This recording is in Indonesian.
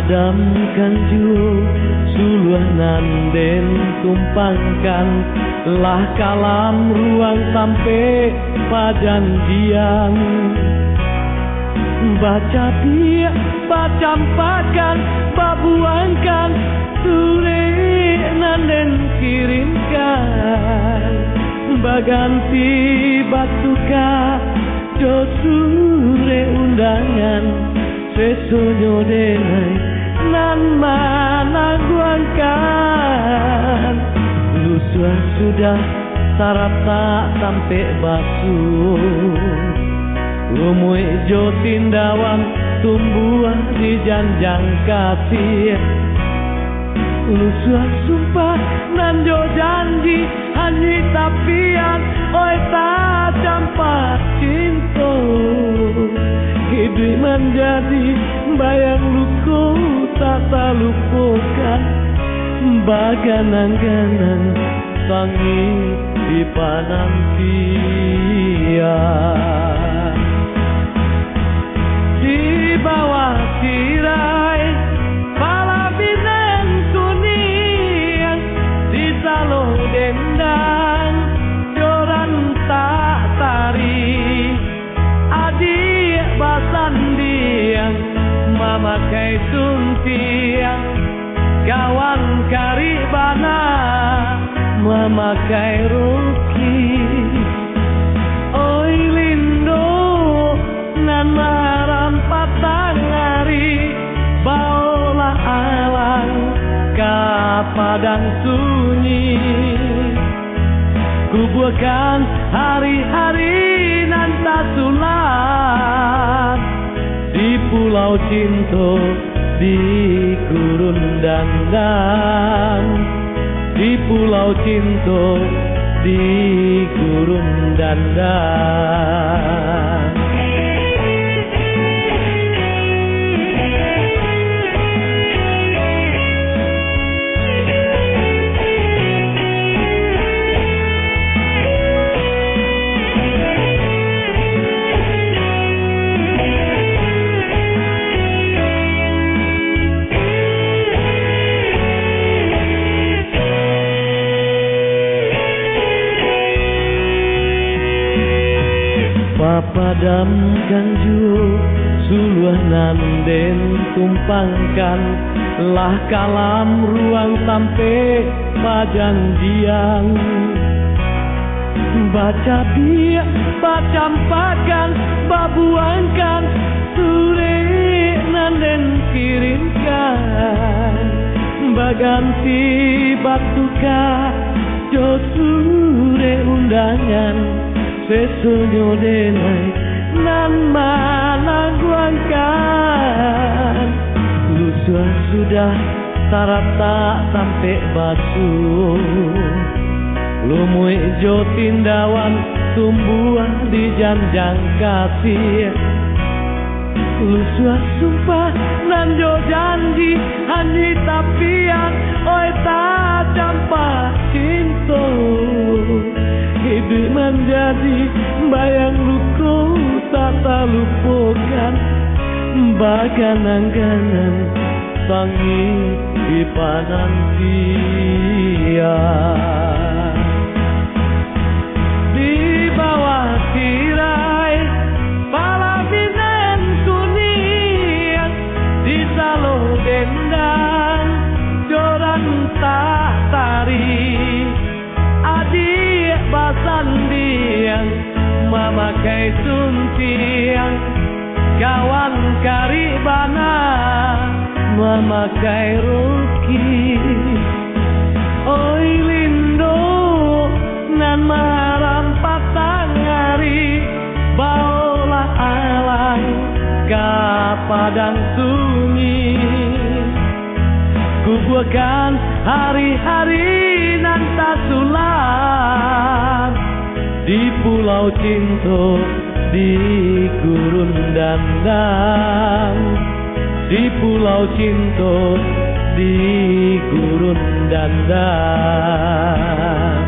Papadamkan ju suluh nanden tumpangkan lah kalam ruang sampai pajanjian baca dia bacampakan babuangkan sure nanden kirimkan baganti batuka josure undangan sesonyo denai nan mana guangkan lusua sudah sarap tak sampai basuh lumui jo tindawan tumbuhan di janjang kasih lusua sumpah nan jo janji hanyi tapian oi tak campak cinta hidup menjadi bayang luku tak terlupakan baganang-ganang sangi di panantian di bawah tirai pala binen kuning di salo dendang joran tak tari adik basandiang mama kai suntiang kawan karibana mama kai ruki oi lindo nan maram patangari baolah alang ka padang sunyi kubuakan hari-hari nan tak sulat di pulau cinta di gurun dandan di pulau cinta di gurun dandan Papadamkan ju suluh nanden tumpangkan lah kalam ruang sampai pajanjian baca dia bacampakan babuangkan sure nanden kirimkan baganti batuka josure undangan sesonyo denai nan mana guangkan lusua sudah sarap tak sampai basuh lumui jo tindawan tumbuhan di janjang kasih lusua sumpah nan jo janji hanyi tapian oi tak campak cinta hidup menjadi bayang luku tak terlupakan baganang-ganang sangi di panantian di bawah tirai pala binen kuning di salo dendang joran tak tari adik basandiang mama kai suntiang kawan karibana mama kai ruki oi lindo nan maram patangari baolah alang ka padang sunyi kubuakan hari-hari nan tak sulat di pulau cinta di gurun dandan di pulau cinta di gurun dandan